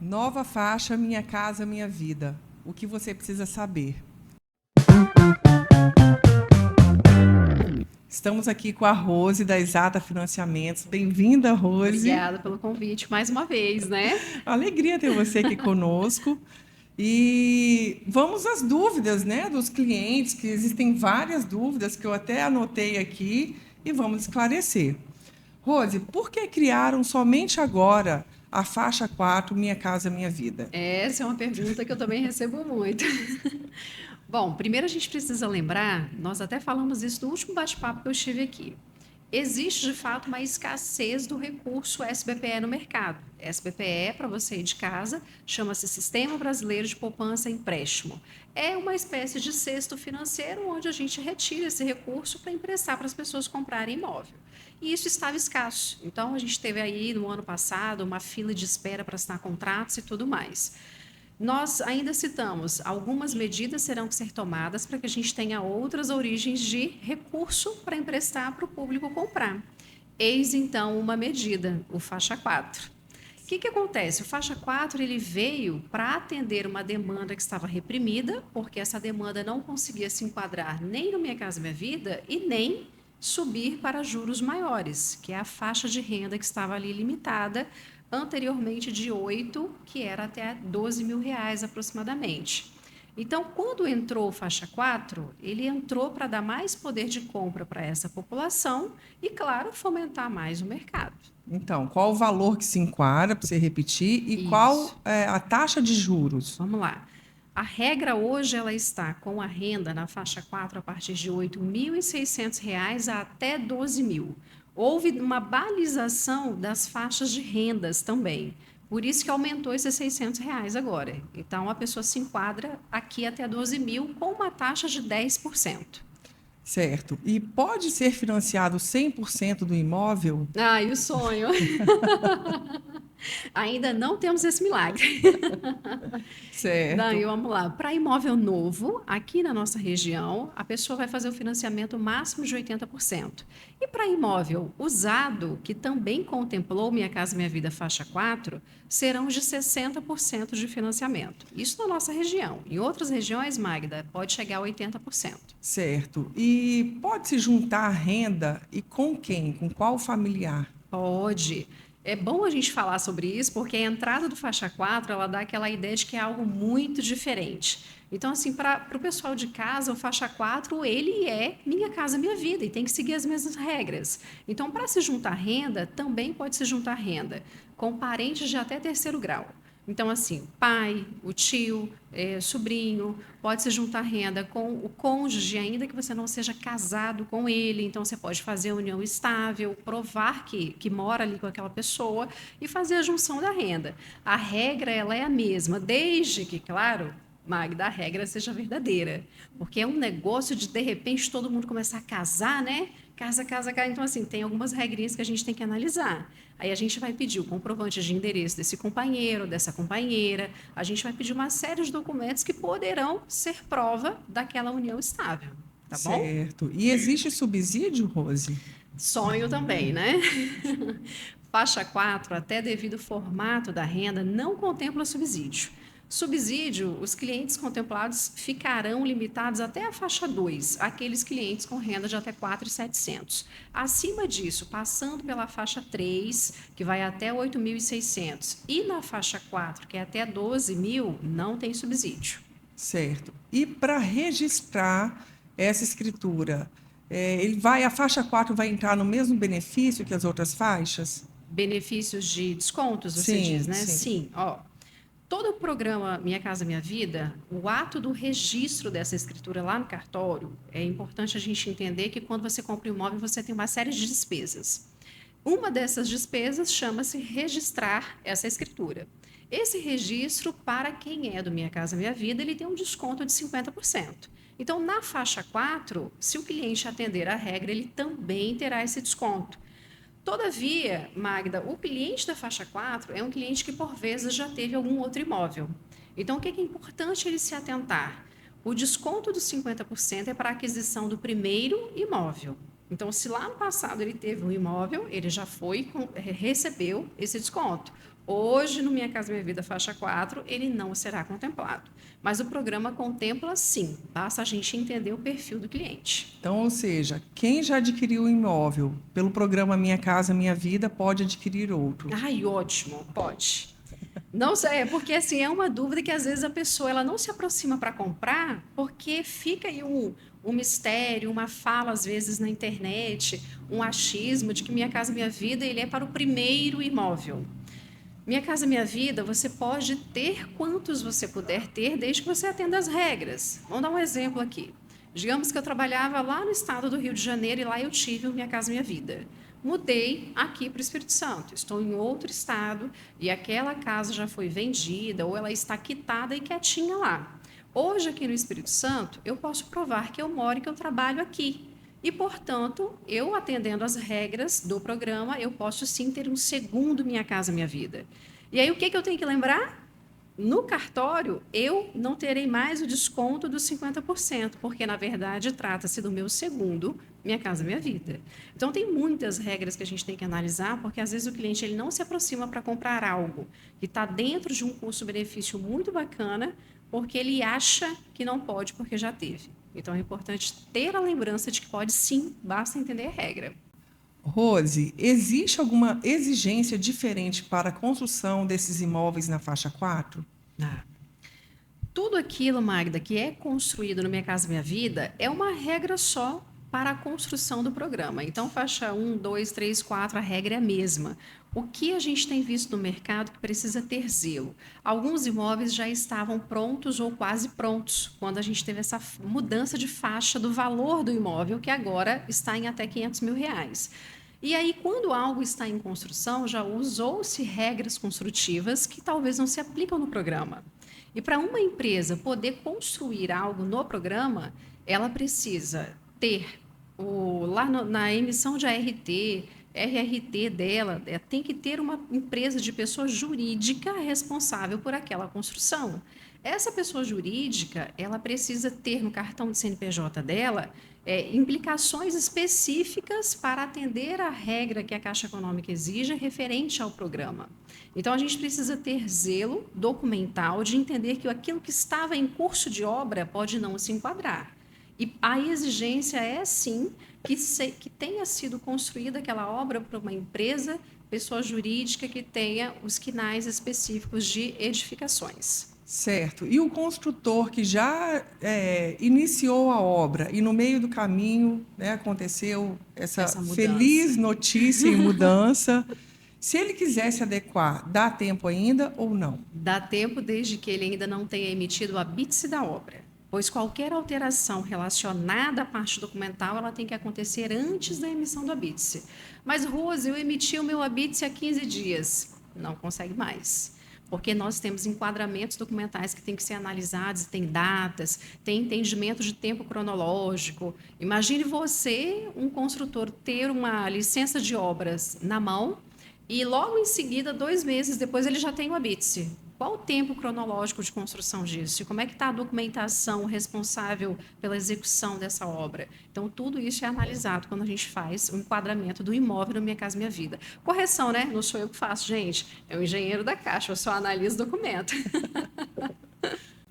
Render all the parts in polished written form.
Nova faixa Minha Casa Minha Vida. O que você precisa saber? Estamos aqui com a Rose, da Exata Financiamentos. Bem-vinda, Rose. Obrigada pelo convite mais uma vez, né? Alegria ter você aqui conosco. E vamos às dúvidas, né, dos clientes, que existem várias dúvidas que eu até anotei aqui e vamos esclarecer. Rose, por que criaram somente agora a faixa 4 Minha Casa Minha Vida? Essa é uma pergunta que eu também recebo muito. Bom, primeiro a gente precisa lembrar, nós até falamos isso no último bate-papo que eu estive aqui. Existe, de fato, uma escassez do recurso SBPE no mercado. SBPE, para você ir de casa, chama-se Sistema Brasileiro de Poupança e Empréstimo. É uma espécie de cesto financeiro onde a gente retira esse recurso para emprestar para as pessoas comprarem imóvel. E isso estava escasso. Então, a gente teve aí, no ano passado, uma fila de espera para assinar contratos e tudo mais. Nós ainda citamos, algumas medidas terão que ser tomadas para que a gente tenha outras origens de recurso para emprestar para o público comprar. Eis, então, uma medida, o faixa 4. O que acontece? O faixa 4 ele veio para atender uma demanda que estava reprimida, porque essa demanda não conseguia se enquadrar nem no Minha Casa Minha Vida e nem subir para juros maiores, que é a faixa de renda que estava ali limitada anteriormente de 8, que era até 12 mil reais aproximadamente. Então, quando entrou o faixa 4, ele entrou para dar mais poder de compra para essa população e, claro, fomentar mais o mercado. Então, qual o valor que se enquadra, para você repetir, e Isso. qual é a taxa de juros? Vamos lá. A regra hoje ela está com a renda na faixa 4 a partir de R$ 8.600 a até 12 mil. Houve uma balização das faixas de rendas também. Por isso que aumentou esses R$ 600 agora. Então, a pessoa se enquadra aqui até 12 mil com uma taxa de 10%. Certo. E pode ser financiado 100% do imóvel? Ai, o sonho. Ainda não temos esse milagre. Daí, Certo. vamos lá. Para imóvel novo, aqui na nossa região, a pessoa vai fazer o financiamento máximo de 80%. E para imóvel usado, que também contemplou Minha Casa Minha Vida faixa 4, serão de 60% de financiamento. Isso na nossa região. Em outras regiões, Magda, pode chegar a 80%. Certo. E pode se juntar a renda e com quem? Com qual familiar? Pode. É bom a gente falar sobre isso, porque a entrada do faixa 4, ela dá aquela ideia de que é algo muito diferente. Então, assim, para o pessoal de casa, o faixa 4, ele é Minha Casa Minha Vida e tem que seguir as mesmas regras. Então, para se juntar renda, também pode se juntar renda com parentes de até terceiro grau. Então, assim, pai, o tio, sobrinho, pode se juntar renda com o cônjuge, ainda que você não seja casado com ele. Então, você pode fazer a união estável, provar que mora ali com aquela pessoa e fazer a junção da renda. A regra, ela é a mesma, desde que, claro, Magda, a regra seja verdadeira. Porque é um negócio de repente, todo mundo começar a casar, né? Casa, casa, casa. Então, assim, tem algumas regrinhas que a gente tem que analisar. Aí a gente vai pedir o comprovante de endereço desse companheiro, dessa companheira. A gente vai pedir uma série de documentos que poderão ser prova daquela união estável. Tá bom? Certo. E existe subsídio, Rose? Sonho também, né? Faixa 4, até devido ao formato da renda, não contempla subsídio. Subsídio, os clientes contemplados ficarão limitados até a faixa 2, aqueles clientes com renda de até 4.700. Acima disso, passando pela faixa 3, que vai até 8.600, e na faixa 4, que é até 12 mil, não tem subsídio. Certo. E para registrar essa escritura, a faixa 4 vai entrar no mesmo benefício que as outras faixas? Benefícios de descontos, você diz, Sim, né? sim. Sim, ó. Todo o programa Minha Casa Minha Vida, o ato do registro dessa escritura lá no cartório, é importante a gente entender que quando você compra um imóvel, você tem uma série de despesas. Uma dessas despesas chama-se registrar essa escritura. Esse registro, para quem é do Minha Casa Minha Vida, ele tem um desconto de 50%. Então, na faixa 4, se o cliente atender à regra, ele também terá esse desconto. Todavia, Magda, o cliente da faixa 4 é um cliente que, por vezes, já teve algum outro imóvel. Então, o que é importante ele se atentar? O desconto dos 50% é para a aquisição do primeiro imóvel. Então, se lá no passado ele teve um imóvel, ele já recebeu esse desconto. Hoje, no Minha Casa Minha Vida faixa 4, ele não será contemplado. Mas o programa contempla sim, basta a gente entender o perfil do cliente. Então, ou seja, quem já adquiriu o imóvel pelo programa Minha Casa Minha Vida pode adquirir outro. Ai, ótimo, pode. Não sei, é porque assim, é uma dúvida que às vezes a pessoa ela não se aproxima para comprar, porque fica aí um mistério, uma fala às vezes na internet, um achismo de que Minha Casa Minha Vida ele é para o primeiro imóvel. Minha Casa Minha Vida, você pode ter quantos você puder ter, desde que você atenda às regras. Vamos dar um exemplo aqui. Digamos que eu trabalhava lá no estado do Rio de Janeiro e lá eu tive o Minha Casa Minha Vida. Mudei aqui para o Espírito Santo. Estou em outro estado e aquela casa já foi vendida ou ela está quitada e quietinha lá. Hoje, aqui no Espírito Santo, eu posso provar que eu moro e que eu trabalho aqui. E, portanto, eu atendendo às regras do programa, eu posso sim ter um segundo Minha Casa Minha Vida. E aí, o que eu tenho que lembrar? No cartório, eu não terei mais o desconto dos 50%, porque, na verdade, trata-se do meu segundo Minha Casa Minha Vida. Então, tem muitas regras que a gente tem que analisar, porque, às vezes, o cliente ele não se aproxima para comprar algo que está dentro de um custo-benefício muito bacana, porque ele acha que não pode, porque já teve. Então, é importante ter a lembrança de que pode sim, basta entender a regra. Rose, existe alguma exigência diferente para a construção desses imóveis na faixa 4? Ah. Tudo aquilo, Magda, que é construído no Minha Casa Minha Vida é uma regra só para a construção do programa. Então, faixa 1, 2, 3, 4, a regra é a mesma. O que a gente tem visto no mercado que precisa ter zelo? Alguns imóveis já estavam prontos ou quase prontos, quando a gente teve essa mudança de faixa do valor do imóvel, que agora está em até R$ 500 mil. E aí, quando algo está em construção, já usou-se regras construtivas que talvez não se aplicam no programa. E para uma empresa poder construir algo no programa, ela precisa ter na emissão de ART, RRT dela, tem que ter uma empresa de pessoa jurídica responsável por aquela construção. Essa pessoa jurídica, ela precisa ter no cartão de CNPJ dela implicações específicas para atender a regra que a Caixa Econômica exige referente ao programa. Então, a gente precisa ter zelo documental de entender que aquilo que estava em curso de obra pode não se enquadrar. E a exigência é, sim, que tenha sido construída aquela obra por uma empresa, pessoa jurídica que tenha os quinais específicos de edificações. Certo. E o construtor que já iniciou a obra e no meio do caminho, né, aconteceu essa feliz notícia e mudança, se ele quiser se adequar, dá tempo ainda ou não? Dá tempo desde que ele ainda não tenha emitido a bítse da obra, pois qualquer alteração relacionada à parte documental ela tem que acontecer antes da emissão do bítse. Mas, Rose, eu emiti o meu bítse há 15 dias. Não consegue mais. Porque nós temos enquadramentos documentais que têm que ser analisados, tem datas, tem entendimento de tempo cronológico. Imagine você, um construtor, ter uma licença de obras na mão e logo em seguida, 2 meses depois, ele já tem o bítse. Qual o tempo cronológico de construção disso? E como é que está a documentação responsável pela execução dessa obra? Então, tudo isso é analisado quando a gente faz o enquadramento do imóvel no Minha Casa Minha Vida. Correção, né? Não sou eu que faço, gente. É o engenheiro da Caixa, eu só analiso o documento.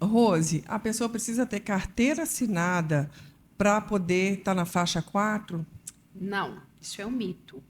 Rose, a pessoa precisa ter carteira assinada para poder estar na faixa 4? Não, isso é um mito.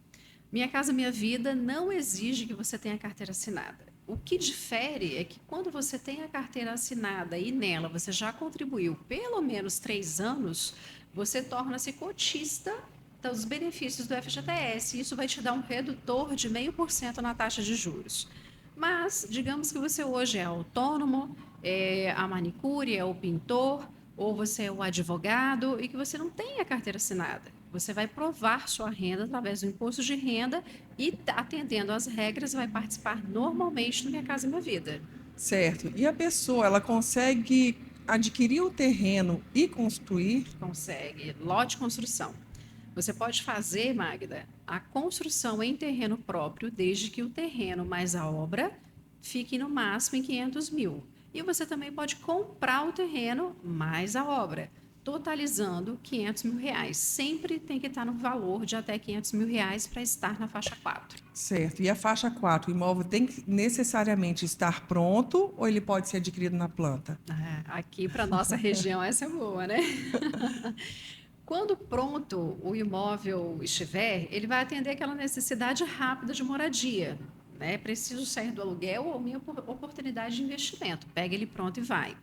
Minha Casa Minha Vida não exige que você tenha carteira assinada. O que difere é que quando você tem a carteira assinada e nela você já contribuiu pelo menos 3 anos, você torna-se cotista dos benefícios do FGTS. Isso vai te dar um redutor de 0,5% na taxa de juros. Mas, digamos que você hoje é autônomo, é a manicure, é o pintor, ou você é o advogado e que você não tem a carteira assinada. Você vai provar sua renda através do imposto de renda e, atendendo às regras, vai participar normalmente do Minha Casa Minha Vida. Certo. E a pessoa, ela consegue adquirir o terreno e construir? Consegue. Lote de construção. Você pode fazer, Magda, a construção em terreno próprio, desde que o terreno mais a obra fique no máximo em 500 mil. E você também pode comprar o terreno mais a obra. totalizando R$ 500.000. Sempre tem que estar no valor de até R$ 500.000 para estar na faixa 4. Certo. E a faixa 4, o imóvel tem que necessariamente estar pronto ou ele pode ser adquirido na planta? Aqui para nossa região essa é boa, né? Quando pronto o imóvel estiver, ele vai atender aquela necessidade rápida de moradia, né? Preciso sair do aluguel ou minha oportunidade de investimento. Pega ele pronto e vai.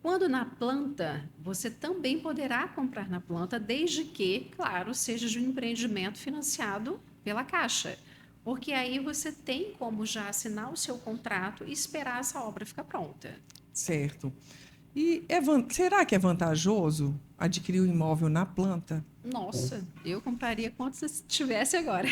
Quando na planta, você também poderá comprar na planta, desde que, claro, seja de um empreendimento financiado pela Caixa. Porque aí você tem como já assinar o seu contrato e esperar essa obra ficar pronta. Certo. E será que é vantajoso adquirir o imóvel na planta? Nossa, eu compraria quantos tivesse agora.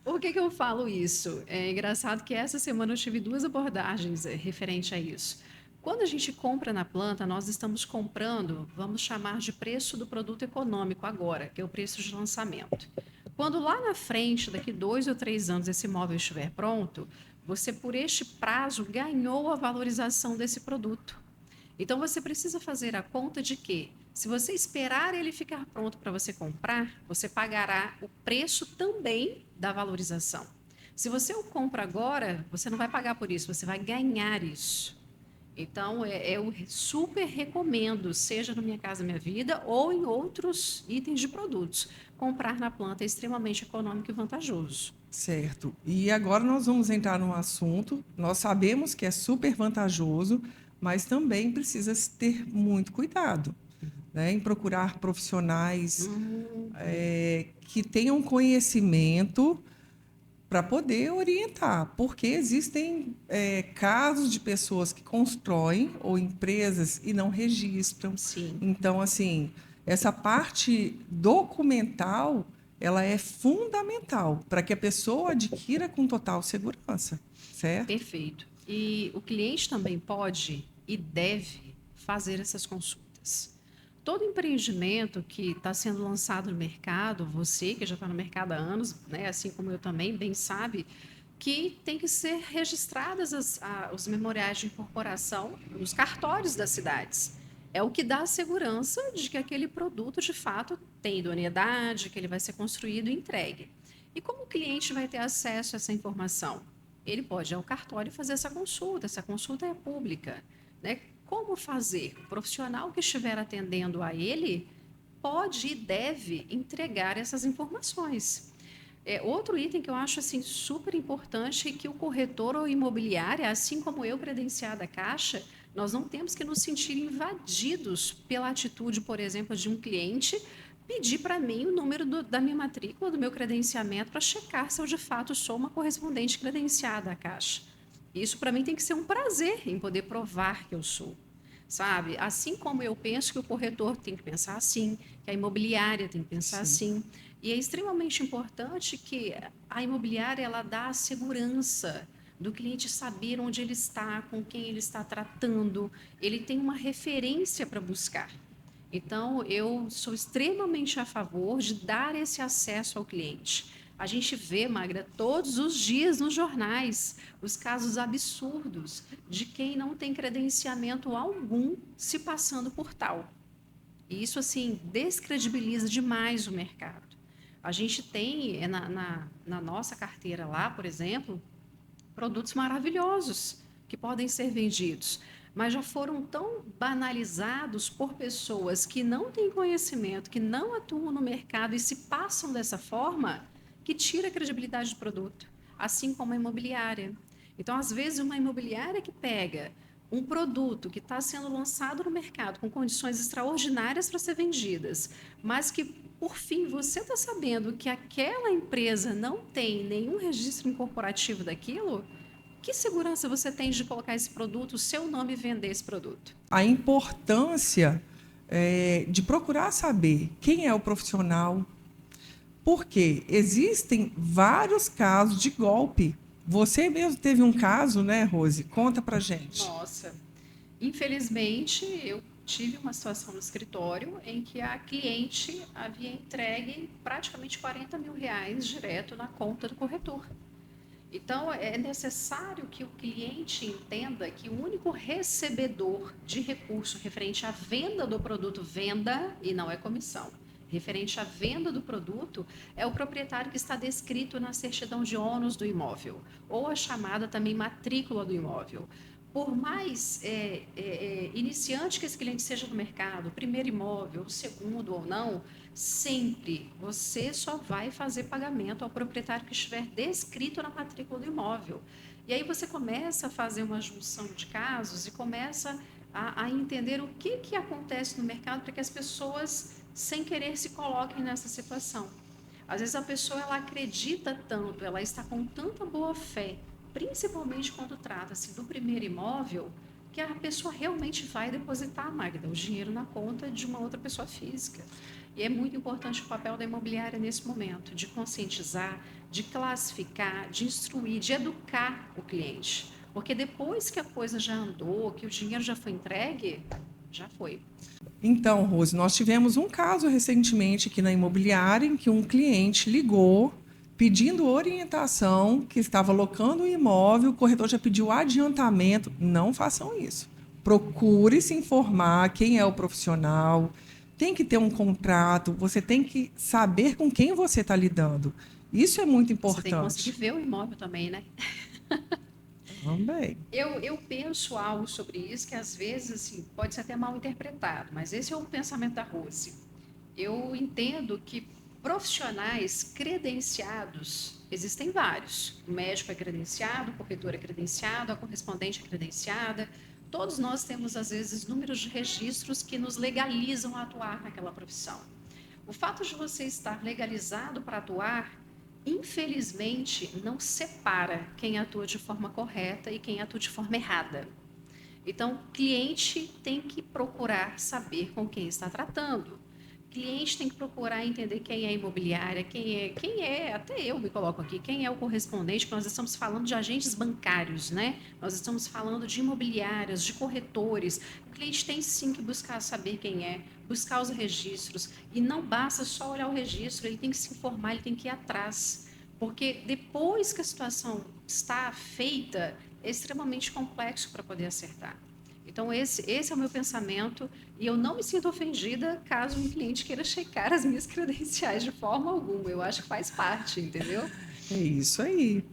Por que eu falo isso? É engraçado que essa semana eu tive duas abordagens referente a isso. Quando a gente compra na planta, nós estamos comprando, vamos chamar de preço do produto econômico agora, que é o preço de lançamento. Quando lá na frente, daqui 2 ou 3 anos, esse imóvel estiver pronto, você, por este prazo, ganhou a valorização desse produto. Então, você precisa fazer a conta de que, se você esperar ele ficar pronto para você comprar, você pagará o preço também da valorização. Se você o compra agora, você não vai pagar por isso, você vai ganhar isso. Então, eu super recomendo, seja no Minha Casa Minha Vida ou em outros itens de produtos, comprar na planta é extremamente econômico e vantajoso. Certo. E agora nós vamos entrar num assunto. Nós sabemos que é super vantajoso, mas também precisa se ter muito cuidado, né, em procurar profissionais que tenham conhecimento para poder orientar, porque existem casos de pessoas que constroem ou empresas e não registram. Sim. Então, assim, essa parte documental, ela é fundamental para que a pessoa adquira com total segurança, certo? Perfeito. E o cliente também pode e deve fazer essas consultas. Todo empreendimento que está sendo lançado no mercado, você que já está no mercado há anos, né, assim como eu também, bem sabe, que tem que ser registradas os memoriais de incorporação nos cartórios das cidades. É o que dá a segurança de que aquele produto, de fato, tem idoneidade, que ele vai ser construído e entregue. E como o cliente vai ter acesso a essa informação? Ele pode ir ao cartório e fazer essa consulta é pública, né? Como fazer? O profissional que estiver atendendo a ele pode e deve entregar essas informações. Outro item que eu acho assim super importante é que o corretor ou imobiliária, assim como eu credenciada à Caixa, nós não temos que nos sentir invadidos pela atitude, por exemplo, de um cliente pedir para mim o número da minha matrícula, do meu credenciamento, para checar se eu de fato sou uma correspondente credenciada à Caixa. Isso para mim tem que ser um prazer em poder provar que eu sou. Sabe? Assim como eu penso que o corretor tem que pensar assim, que a imobiliária tem que pensar Sim. assim. E é extremamente importante que a imobiliária ela dá a segurança do cliente saber onde ele está, com quem ele está tratando, ele tem uma referência para buscar. Então, eu sou extremamente a favor de dar esse acesso ao cliente. A gente vê, Magra, todos os dias nos jornais os casos absurdos de quem não tem credenciamento algum se passando por tal. E isso, assim, descredibiliza demais o mercado. A gente tem na nossa carteira lá, por exemplo, produtos maravilhosos que podem ser vendidos, mas já foram tão banalizados por pessoas que não têm conhecimento, que não atuam no mercado e se passam dessa forma, que tira a credibilidade do produto, assim como a imobiliária. Então, às vezes, uma imobiliária que pega um produto que está sendo lançado no mercado com condições extraordinárias para ser vendidas, mas que, por fim, você está sabendo que aquela empresa não tem nenhum registro incorporativo daquilo, que segurança você tem de colocar esse produto, o seu nome e vender esse produto? A importância de procurar saber quem é o profissional, porque existem vários casos de golpe. Você mesmo teve um caso, né, Rose? Conta pra gente. Nossa, infelizmente eu tive uma situação no escritório em que a cliente havia entregue praticamente R$ 40.000 direto na conta do corretor. Então, é necessário que o cliente entenda que o único recebedor de recurso referente à venda do produto, venda e não é comissão, referente à venda do produto, é o proprietário que está descrito na certidão de ônus do imóvel, ou a chamada também matrícula do imóvel. Por mais iniciante que esse cliente seja no mercado, primeiro imóvel, segundo ou não, sempre você só vai fazer pagamento ao proprietário que estiver descrito na matrícula do imóvel. E aí você começa a fazer uma junção de casos e começa a entender o que acontece no mercado para que as pessoas, sem querer, se coloquem nessa situação. Às vezes a pessoa ela acredita tanto, ela está com tanta boa fé, principalmente quando trata-se do primeiro imóvel, que a pessoa realmente vai depositar, Magda, o dinheiro na conta de uma outra pessoa física. E é muito importante o papel da imobiliária nesse momento, de conscientizar, de classificar, de instruir, de educar o cliente. Porque depois que a coisa já andou, que o dinheiro já foi entregue, já foi. Então, Rose, nós tivemos um caso recentemente aqui na imobiliária em que um cliente ligou pedindo orientação, que estava locando um imóvel, o corretor já pediu adiantamento. Não façam isso. Procure se informar quem é o profissional, tem que ter um contrato, você tem que saber com quem você está lidando. Isso é muito importante. Você tem que conseguir ver o imóvel também, né? Também. Eu penso algo sobre isso que às vezes assim, pode ser até mal interpretado, mas esse é o pensamento da Rose. Eu entendo que profissionais credenciados existem vários. O médico é credenciado, o corretor é credenciado, a correspondente é credenciada. Todos nós temos, às vezes, números de registros que nos legalizam a atuar naquela profissão. O fato de você estar legalizado para atuar, infelizmente, não separa quem atua de forma correta e quem atua de forma errada. Então, o cliente tem que procurar saber com quem está tratando. O cliente tem que procurar entender quem é a imobiliária, até eu me coloco aqui, quem é o correspondente, que nós estamos falando de agentes bancários, né? Nós estamos falando de imobiliárias, de corretores. O cliente tem sim que buscar saber quem é, buscar os registros, e não basta só olhar o registro, ele tem que se informar, ele tem que ir atrás, porque depois que a situação está feita, é extremamente complexo para poder acertar. Então, esse é o meu pensamento, e eu não me sinto ofendida caso um cliente queira checar as minhas credenciais de forma alguma. Eu acho que faz parte, entendeu? É isso aí.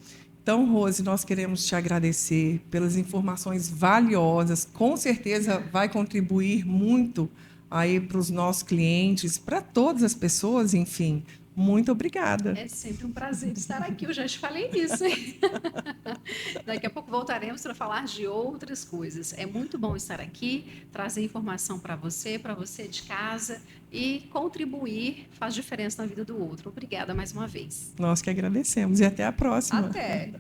Então, Rose, nós queremos te agradecer pelas informações valiosas. Com certeza vai contribuir muito aí para os nossos clientes, para todas as pessoas, enfim. Muito obrigada. É sempre um prazer estar aqui. Eu já te falei isso, hein? Daqui a pouco voltaremos para falar de outras coisas. É muito bom estar aqui, trazer informação para você de casa, e contribuir faz diferença na vida do outro. Obrigada mais uma vez. Nós que agradecemos e até a próxima. Até!